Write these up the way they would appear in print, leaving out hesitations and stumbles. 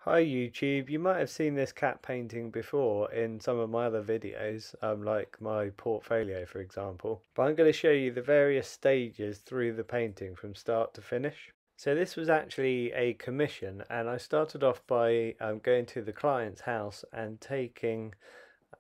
Hi YouTube, you might have seen this cat painting before in some of my other videos, like my portfolio for example, but I'm going to show you the various stages through the painting from start to finish. So this was actually a commission, and I started off by going to the client's house and taking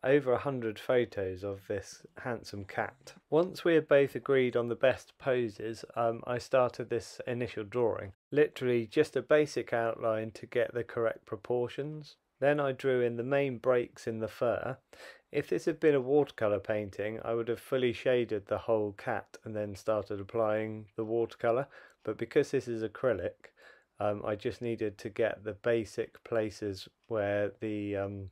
over 100 photos of this handsome cat. Once we had both agreed on the best poses, I started this initial drawing. Literally just a basic outline to get the correct proportions. Then I drew in the main breaks in the fur. If this had been a watercolour painting, I would have fully shaded the whole cat and then started applying the watercolour. But because this is acrylic, I just needed to get the basic places where the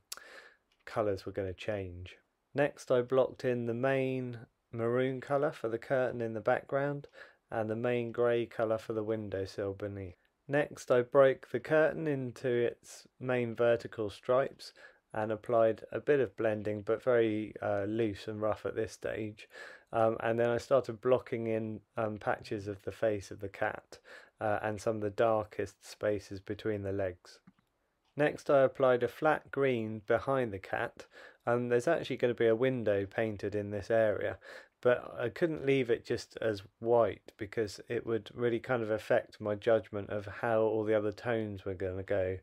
colours were going to change. Next I blocked in the main maroon colour for the curtain in the background and the main grey colour for the windowsill beneath. Next I broke the curtain into its main vertical stripes and applied a bit of blending, but very loose and rough at this stage. And then I started blocking in patches of the face of the cat and some of the darkest spaces between the legs. Next I applied a flat green behind the cat. There's actually going to be a window painted in this area, but I couldn't leave it just as white because it would really kind of affect my judgment of how all the other tones were going to go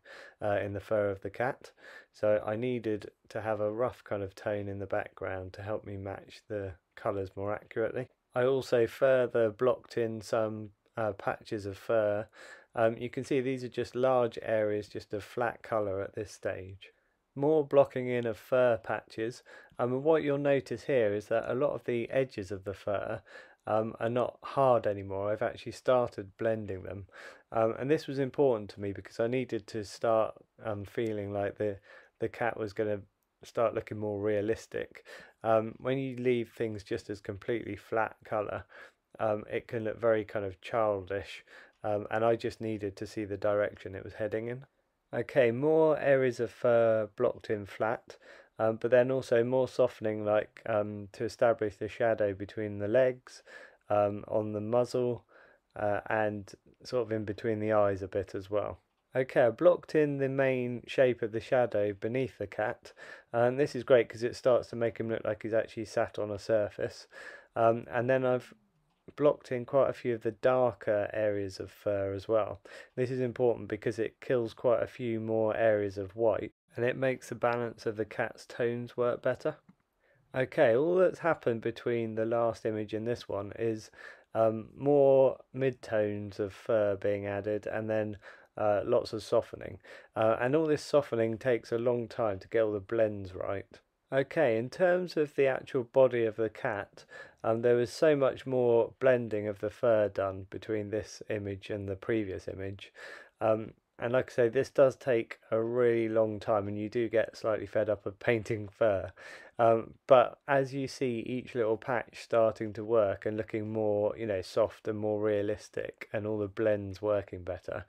in the fur of the cat. So I needed to have a rough kind of tone in the background to help me match the colours more accurately. I also further blocked in some patches of fur. You can see these are just large areas, just of flat colour at this stage. More blocking in of fur patches, and what you'll notice here is that a lot of the edges of the fur are not hard anymore. I've actually started blending them, and this was important to me because I needed to start feeling like the cat was going to start looking more realistic. When you leave things just as completely flat colour, it can look very kind of childish, and I just needed to see the direction it was heading in. Okay, more areas of fur blocked in flat, but then also more softening, like to establish the shadow between the legs, on the muzzle, and sort of in between the eyes a bit as well. Okay, I blocked in the main shape of the shadow beneath the cat, and this is great because it starts to make him look like he's actually sat on a surface. And then I've blocked in quite a few of the darker areas of fur as well. This is important because it kills quite a few more areas of white and it makes the balance of the cat's tones work better. Okay, all that's happened between the last image and this one is more mid-tones of fur being added, and then lots of softening. And all this softening takes a long time to get all the blends right. Okay, in terms of the actual body of the cat, there was so much more blending of the fur done between this image and the previous image. And like I say, this does take a really long time, and you do get slightly fed up of painting fur. But as you see each little patch starting to work and looking more, soft and more realistic, and all the blends working better,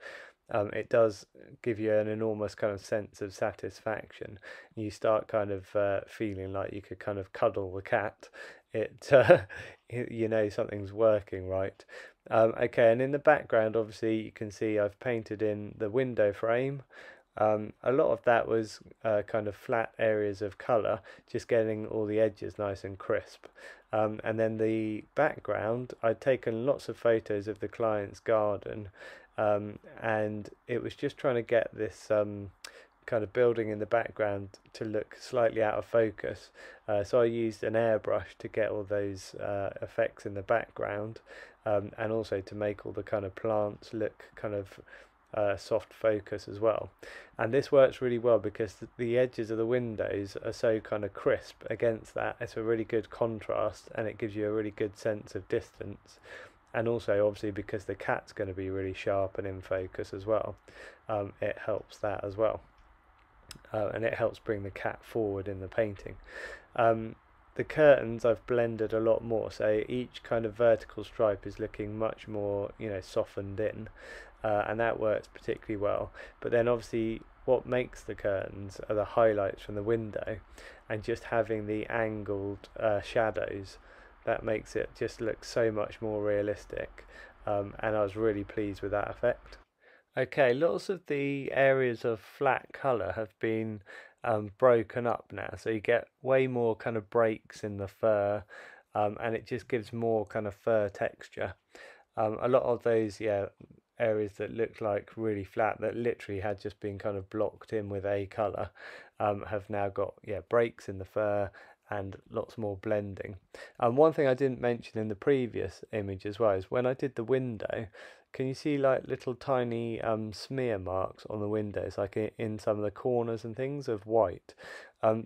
it does give you an enormous kind of sense of satisfaction. You start kind of feeling like you could kind of cuddle the cat. You know something's working right. Okay, and in the background, obviously, you can see I've painted in the window frame. A lot of that was kind of flat areas of colour, just getting all the edges nice and crisp. And then the background, I'd taken lots of photos of the client's garden, and it was just trying to get this kind of building in the background to look slightly out of focus. So I used an airbrush to get all those effects in the background, and also to make all the kind of plants look kind of soft focus as well. And this works really well because the edges of the windows are so kind of crisp against that. It's a really good contrast, and it gives you a really good sense of distance. And also obviously because the cat's going to be really sharp and in focus as well, it helps that as well. And it helps bring the cat forward in the painting. The curtains I've blended a lot more, so each kind of vertical stripe is looking much more, softened in, and that works particularly well. But then obviously what makes the curtains are the highlights from the window, and just having the angled shadows, that makes it just look so much more realistic, and I was really pleased with that effect. Okay, lots of the areas of flat colour have been broken up now, so you get way more kind of breaks in the fur, and it just gives more kind of fur texture. A lot of those, yeah, areas that looked like really flat, that literally had just been kind of blocked in with a colour, have now got, yeah, breaks in the fur and lots more blending. One thing I didn't mention in the previous image as well is when I did the window, can you see like little tiny smear marks on the windows, like in some of the corners and things of white?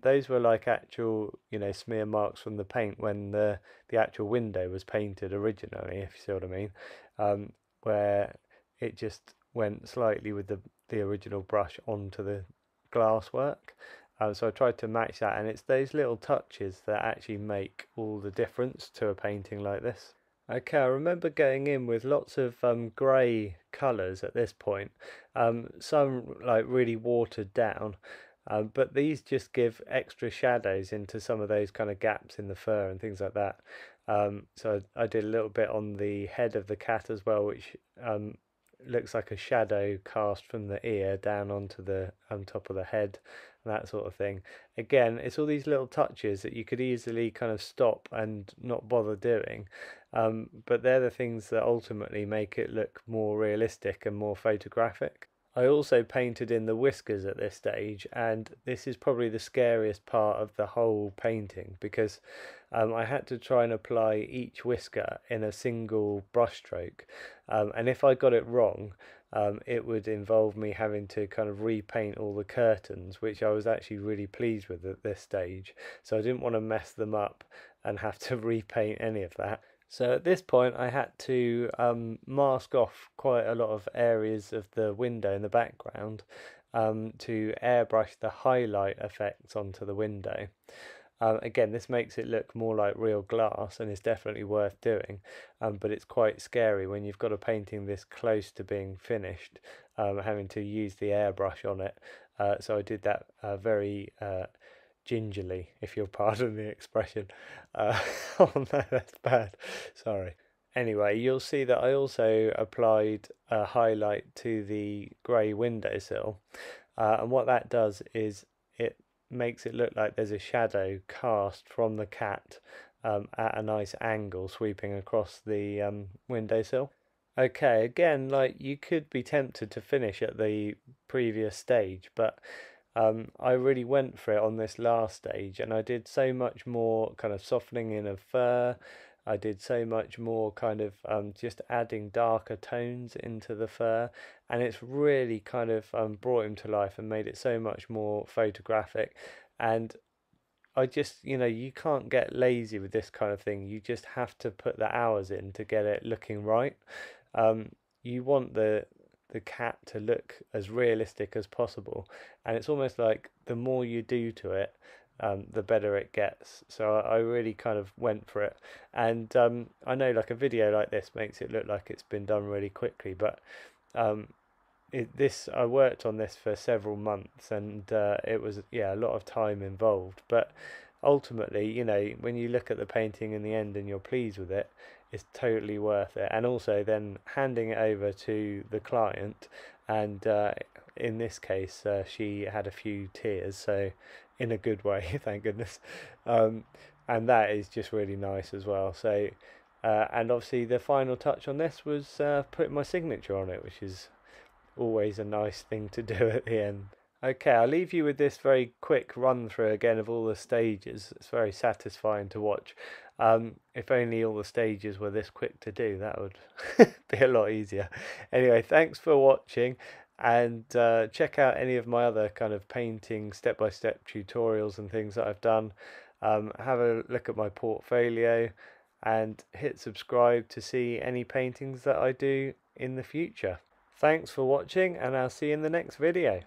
Those were like actual, you know, smear marks from the paint when the actual window was painted originally, if you see what I mean, where it just went slightly with the original brush onto the glass work. So I tried to match that, and it's those little touches that actually make all the difference to a painting like this. Okay, I remember going in with lots of grey colours at this point, some like really watered down, but these just give extra shadows into some of those kind of gaps in the fur and things like that. So I did a little bit on the head of the cat as well, which looks like a shadow cast from the ear down onto the top of the head, and that sort of thing. Again, it's all these little touches that you could easily kind of stop and not bother doing, but they're the things that ultimately make it look more realistic and more photographic. I also painted in the whiskers at this stage, and this is probably the scariest part of the whole painting because I had to try and apply each whisker in a single brush stroke, and if I got it wrong, it would involve me having to kind of repaint all the curtains, which I was actually really pleased with at this stage, so I didn't want to mess them up and have to repaint any of that. So at this point I had to mask off quite a lot of areas of the window in the background to airbrush the highlight effects onto the window. Again, this makes it look more like real glass and is definitely worth doing, but it's quite scary when you've got a painting this close to being finished, having to use the airbrush on it. So I did that very gingerly, if you'll pardon the expression. Oh no, that's bad. Sorry. Anyway, you'll see that I also applied a highlight to the grey windowsill, and what that does is it makes it look like there's a shadow cast from the cat at a nice angle sweeping across the windowsill. Okay, again, like you could be tempted to finish at the previous stage, but I really went for it on this last stage, and I did so much more kind of softening in of fur. I did so much more kind of just adding darker tones into the fur, and it's really kind of brought him to life and made it so much more photographic. And I just, you know, you can't get lazy with this kind of thing. You just have to put the hours in to get it looking right. You want the cat to look as realistic as possible, and it's almost like the more you do to it, the better it gets. So I really kind of went for it, and I know like a video like this makes it look like it's been done really quickly, but um, this I worked on this for several months, and it was, yeah, a lot of time involved, but ultimately, you know, when you look at the painting in the end and you're pleased with it, it's totally worth it. And also then handing it over to the client, and in this case she had a few tears, so in a good way, thank goodness. um, and that is just really nice as well. So and obviously the final touch on this was putting my signature on it, which is always a nice thing to do at the end. Okay, I'll leave you with this very quick run through again of all the stages. It's very satisfying to watch. If only all the stages were this quick to do, that would be a lot easier. Anyway, thanks for watching, and check out any of my other kind of painting step-by-step tutorials and things that I've done. Have a look at my portfolio and hit subscribe to see any paintings that I do in the future. Thanks for watching, and I'll see you in the next video.